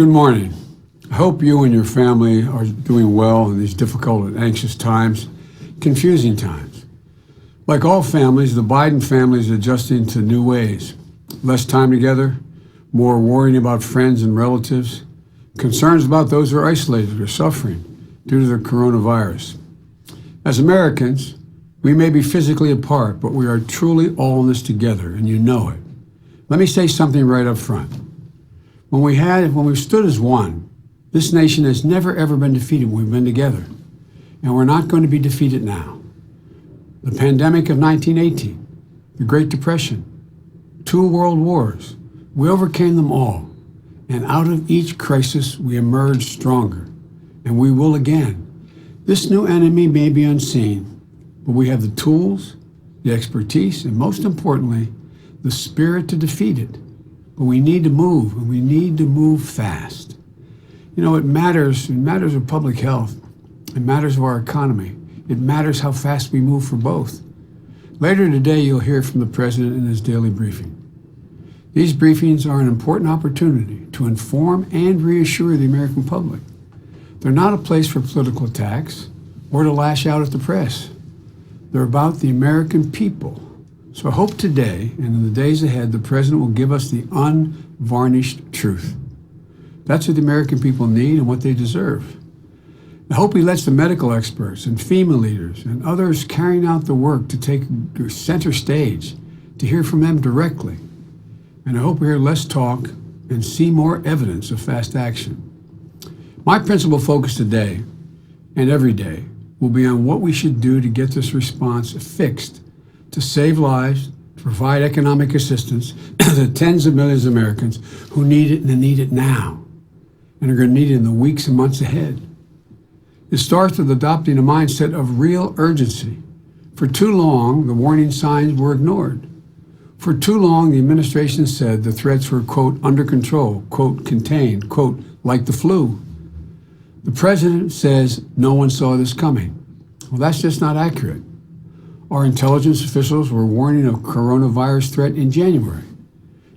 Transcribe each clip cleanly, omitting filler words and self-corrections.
Good morning. I hope you and your family are doing well in these difficult and anxious times, confusing times. Like all families, the Biden family is adjusting to new ways. Less time together, more worrying about friends and relatives, concerns about those who are isolated or suffering due to the coronavirus. As Americans, we may be physically apart, but we are truly all in this together, and you know it. Let me say something right up front. When we stood as one, this nation has never ever been defeated when we've been together, and we're not going to be defeated now. The pandemic of 1918, the Great Depression, 2 world wars, we overcame them all, and out of each crisis we emerged stronger, and we will again. This new enemy may be unseen, but we have the tools, the expertise, and most importantly, the spirit to defeat it. But we need to move, and we need to move fast. You know, it matters of public health. It matters of our economy. It matters how fast we move for both. Later today, you'll hear from the President in his daily briefing. These briefings are an important opportunity to inform and reassure the American public. They're not a place for political attacks or to lash out at the press. They're about the American people. So I hope today and in the days ahead, the President will give us the unvarnished truth. That's what the American people need and what they deserve. I hope he lets the medical experts and FEMA leaders and others carrying out the work to take center stage, to hear from them directly. And I hope we hear less talk and see more evidence of fast action. My principal focus today and every day will be on what we should do to get this response fixed, to save lives, to provide economic assistance to the tens of millions of Americans who need it and need it now, and are going to need it in the weeks and months ahead. It starts with adopting a mindset of real urgency. For too long, the warning signs were ignored. For too long, the administration said the threats were, quote, under control, quote, contained, quote, like the flu. The President says no one saw this coming. Well, that's just not accurate. Our intelligence officials were warning of coronavirus threat in January.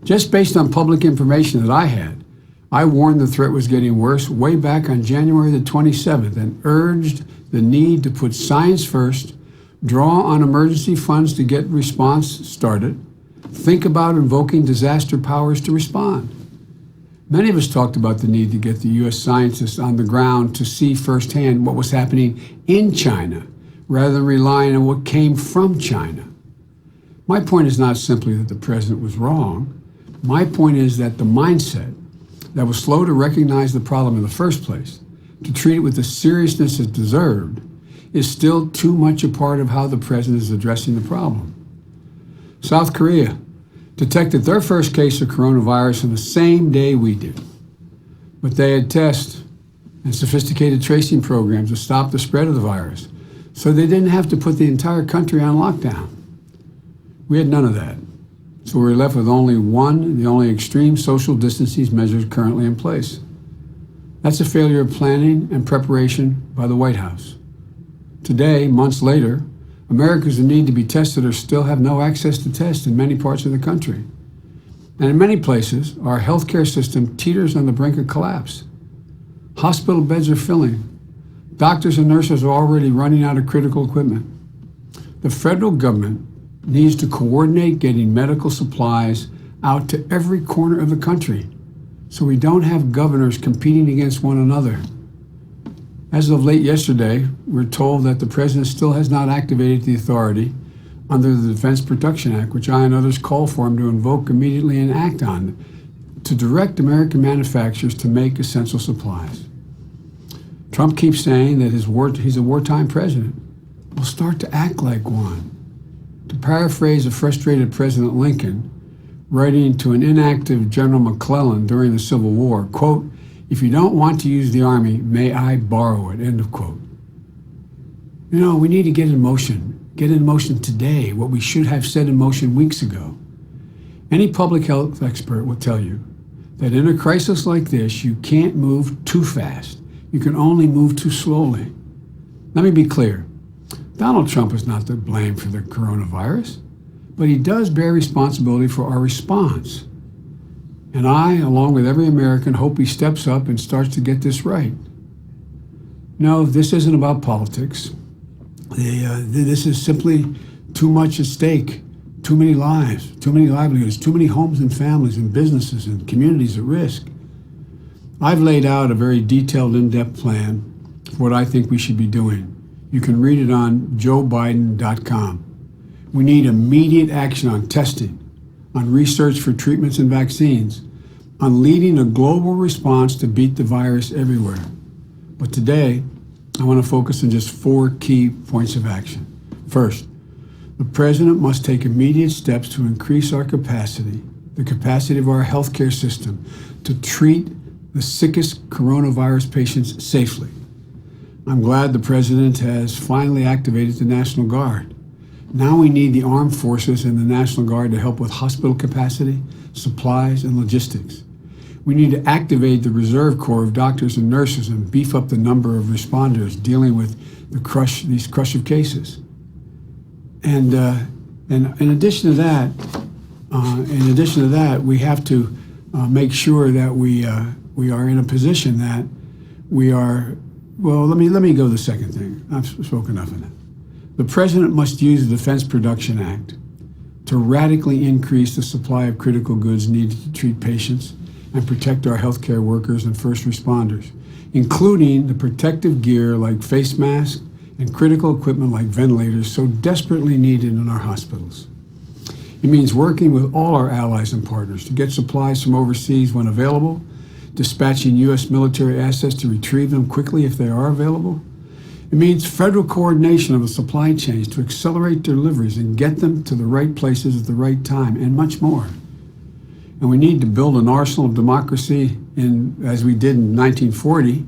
Just based on public information that I had, I warned the threat was getting worse way back on January the 27th and urged the need to put science first, draw on emergency funds to get response started, think about invoking disaster powers to respond. Many of us talked about the need to get the U.S. scientists on the ground to see firsthand what was happening in China, rather than relying on what came from China. My point is not simply that the President was wrong. My point is that the mindset that was slow to recognize the problem in the first place, to treat it with the seriousness it deserved, is still too much a part of how the President is addressing the problem. South Korea detected their first case of coronavirus on the same day we did. But they had tests and sophisticated tracing programs to stop the spread of the virus, so they didn't have to put the entire country on lockdown. We had none of that. So we were left with only the only extreme social distancing measures currently in place. That's a failure of planning and preparation by the White House. Today, months later, Americans who need to be tested or still have no access to tests in many parts of the country. And in many places, our healthcare system teeters on the brink of collapse. Hospital beds are filling. Doctors and nurses are already running out of critical equipment. The federal government needs to coordinate getting medical supplies out to every corner of the country so we don't have governors competing against one another. As of late yesterday, we're told that the President still has not activated the authority under the Defense Production Act, which I and others call for him to invoke immediately and act on, to direct American manufacturers to make essential supplies. Trump keeps saying that he's a wartime president. We'll start to act like one. To paraphrase a frustrated President Lincoln, writing to an inactive General McClellan during the Civil War, quote, "If you don't want to use the Army, may I borrow it," end of quote. You know, we need to get in motion today, what we should have set in motion weeks ago. Any public health expert will tell you that in a crisis like this, you can't move too fast. You can only move too slowly. Let me be clear. Donald Trump is not to blame for the coronavirus, but he does bear responsibility for our response. And I, along with every American, hope he steps up and starts to get this right. No, this isn't about politics. This is simply too much at stake, too many lives, too many livelihoods, too many homes and families and businesses and communities at risk. I've laid out a very detailed, in-depth plan for what I think we should be doing. You can read it on joebiden.com. We need immediate action on testing, on research for treatments and vaccines, on leading a global response to beat the virus everywhere. But today, I want to focus on just 4 key points of action. First, the President must take immediate steps to increase our capacity, the capacity of our healthcare system, to treat the sickest coronavirus patients safely. I'm glad the President has finally activated the National Guard. Now we need the armed forces and the National Guard to help with hospital capacity, supplies, and logistics. We need to activate the Reserve Corps of doctors and nurses and beef up the number of responders dealing with these crush of cases. And in addition to that, we have to make sure that we are in a position that we are. Well, let me go to the second thing. I've spoken enough of that. The President must use the Defense Production Act to radically increase the supply of critical goods needed to treat patients and protect our healthcare workers and first responders, including the protective gear like face masks and critical equipment like ventilators so desperately needed in our hospitals. It means working with all our allies and partners to get supplies from overseas when available, dispatching U.S. military assets to retrieve them quickly if they are available. It means federal coordination of the supply chains to accelerate deliveries and get them to the right places at the right time, and much more. And we need to build an arsenal of democracy as we did in 1940.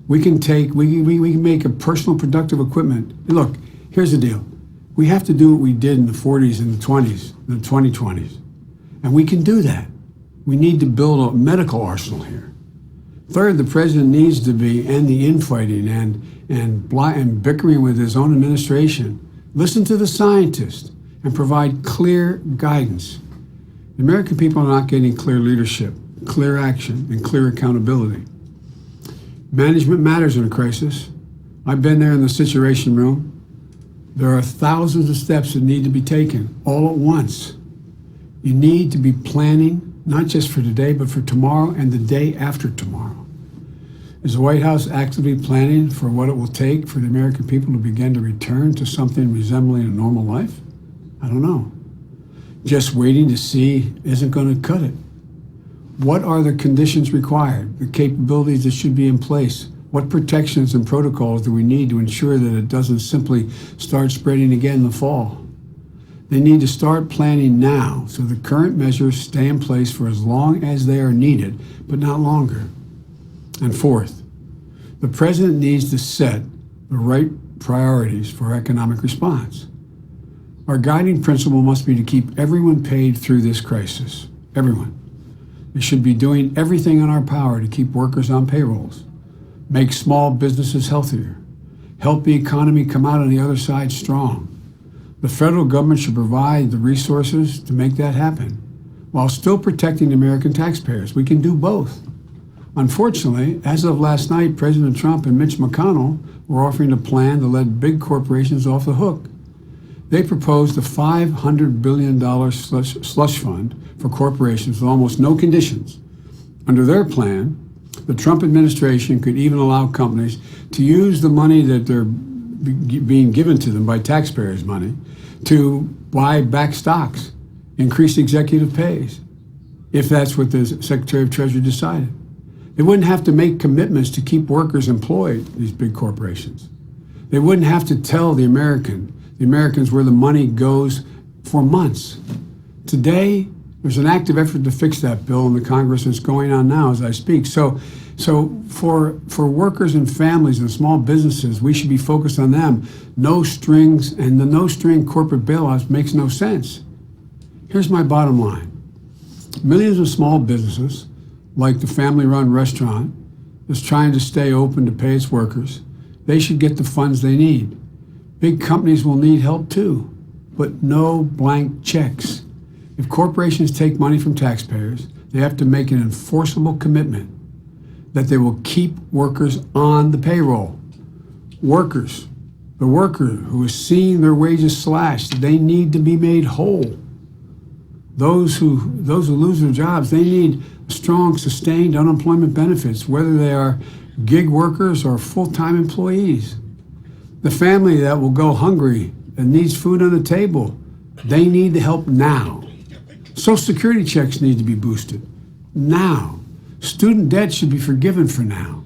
We can make a personal productive equipment. And look, here's the deal. We have to do what we did in the 40s and the 20s, the 2020s. And we can do that. We need to build a medical arsenal here. Third, the President needs to end the infighting and bickering with his own administration. Listen to the scientists and provide clear guidance. The American people are not getting clear leadership, clear action, and clear accountability. Management matters in a crisis. I've been there in the Situation Room. There are thousands of steps that need to be taken all at once. You need to be planning, not just for today, but for tomorrow and the day after tomorrow. Is the White House actively planning for what it will take for the American people to begin to return to something resembling a normal life? I don't know. Just waiting to see isn't going to cut it. What are the conditions required, the capabilities that should be in place? What protections and protocols do we need to ensure that it doesn't simply start spreading again in the fall? They need to start planning now so the current measures stay in place for as long as they are needed, but not longer. And fourth, the President needs to set the right priorities for economic response. Our guiding principle must be to keep everyone paid through this crisis. Everyone. We should be doing everything in our power to keep workers on payrolls, make small businesses healthier, help the economy come out on the other side strong. The federal government should provide the resources to make that happen, while still protecting the American taxpayers. We can do both. Unfortunately, as of last night, President Trump and Mitch McConnell were offering a plan to let big corporations off the hook. They proposed a $500 billion slush fund for corporations with almost no conditions. Under their plan, the Trump administration could even allow companies to use the money that they're being given to them by taxpayers' money to buy back stocks, increase executive pays, if that's what the Secretary of Treasury decided. They wouldn't have to make commitments to keep workers employed, these big corporations. They wouldn't have to tell the Americans where the money goes for months. Today, there's an active effort to fix that bill in the Congress that's going on now as I speak. So for workers and families and small businesses, we should be focused on them. No strings, and the no-string corporate bailouts makes no sense. Here's my bottom line. Millions of small businesses, like the family-run restaurant that's trying to stay open to pay its workers, they should get the funds they need. Big companies will need help too, but no blank checks. If corporations take money from taxpayers, They have to make an enforceable commitment that they will keep workers on the payroll. Workers, the worker who is seeing their wages slashed, they need to be made whole. Those who lose their jobs, they need strong, sustained unemployment benefits, whether they are gig workers or full-time employees. The family that will go hungry and needs food on the table, they need the help now. Social Security checks need to be boosted now. Student debt should be forgiven for now.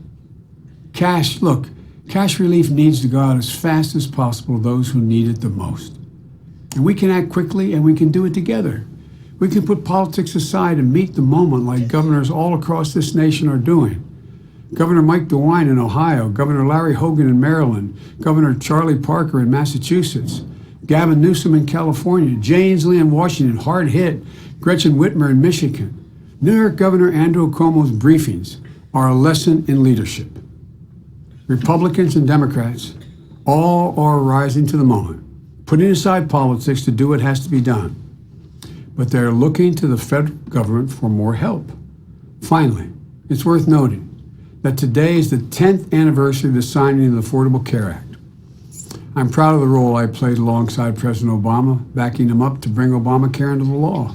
Cash relief needs to go out as fast as possible to those who need it the most. And we can act quickly and we can do it together. We can put politics aside and meet the moment like governors all across this nation are doing. Governor Mike DeWine in Ohio, Governor Larry Hogan in Maryland, Governor Charlie Parker in Massachusetts, Gavin Newsom in California, Jay Inslee in Washington, hard hit, Gretchen Whitmer in Michigan. New York Governor Andrew Cuomo's briefings are a lesson in leadership. Republicans and Democrats all are rising to the moment, putting aside politics to do what has to be done. But they're looking to the federal government for more help. Finally, it's worth noting that today is the 10th anniversary of the signing of the Affordable Care Act. I'm proud of the role I played alongside President Obama, backing him up to bring Obamacare into the law,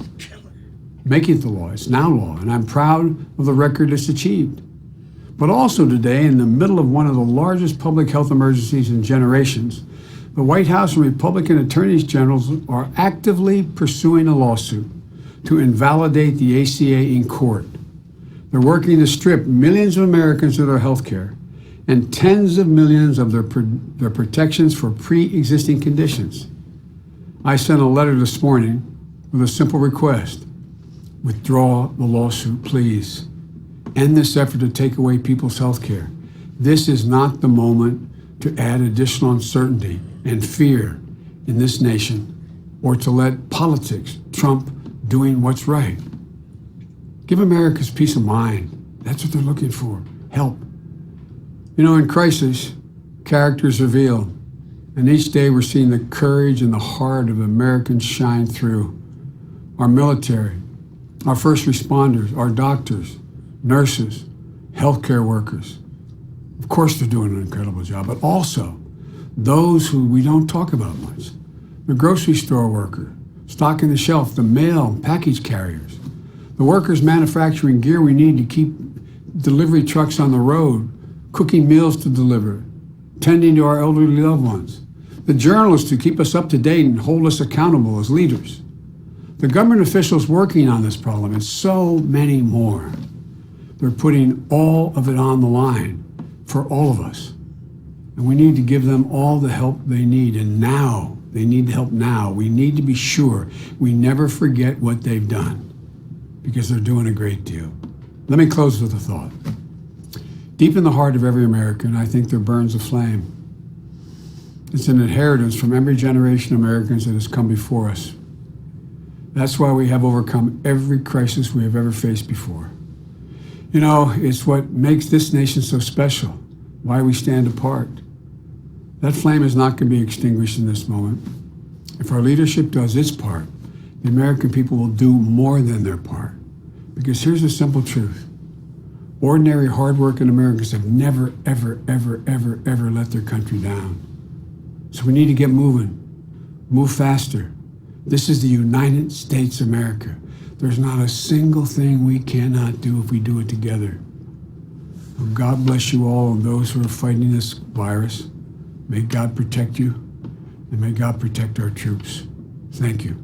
making it the law. It's now law, and I'm proud of the record it's achieved. But also today, in the middle of one of the largest public health emergencies in generations, the White House and Republican attorneys generals are actively pursuing a lawsuit to invalidate the ACA in court. They're working to strip millions of Americans of their health care and tens of millions of their protections for pre-existing conditions. I sent a letter this morning with a simple request. Withdraw the lawsuit, please. End this effort to take away people's health care. This is not the moment to add additional uncertainty and fear in this nation or to let politics trump doing what's right. Give Americans peace of mind. That's what they're looking for, help. You know, in crisis, characters reveal, and each day we're seeing the courage and the heart of Americans shine through. Our military, our first responders, our doctors, nurses, healthcare workers. Of course, they're doing an incredible job, but also those who we don't talk about much. The grocery store worker, stocking the shelf, the mail and package carriers, the workers manufacturing gear we need to keep delivery trucks on the road, cooking meals to deliver, tending to our elderly loved ones, the journalists who keep us up to date and hold us accountable as leaders, the government officials working on this problem, and so many more. They're putting all of it on the line for all of us. And we need to give them all the help they need. And now, they need the help now. We need to be sure we never forget what they've done because they're doing a great deal. Let me close with a thought. Deep in the heart of every American, I think there burns a flame. It's an inheritance from every generation of Americans that has come before us. That's why we have overcome every crisis we have ever faced before. You know, it's what makes this nation so special, why we stand apart. That flame is not going to be extinguished in this moment. If our leadership does its part, the American people will do more than their part. Because here's the simple truth. Ordinary, hardworking Americans have never, ever, ever, ever, ever let their country down. So we need to get moving, move faster. This is the United States of America. There's not a single thing we cannot do if we do it together. Well, God bless you all and those who are fighting this virus. May God protect you, and may God protect our troops. Thank you.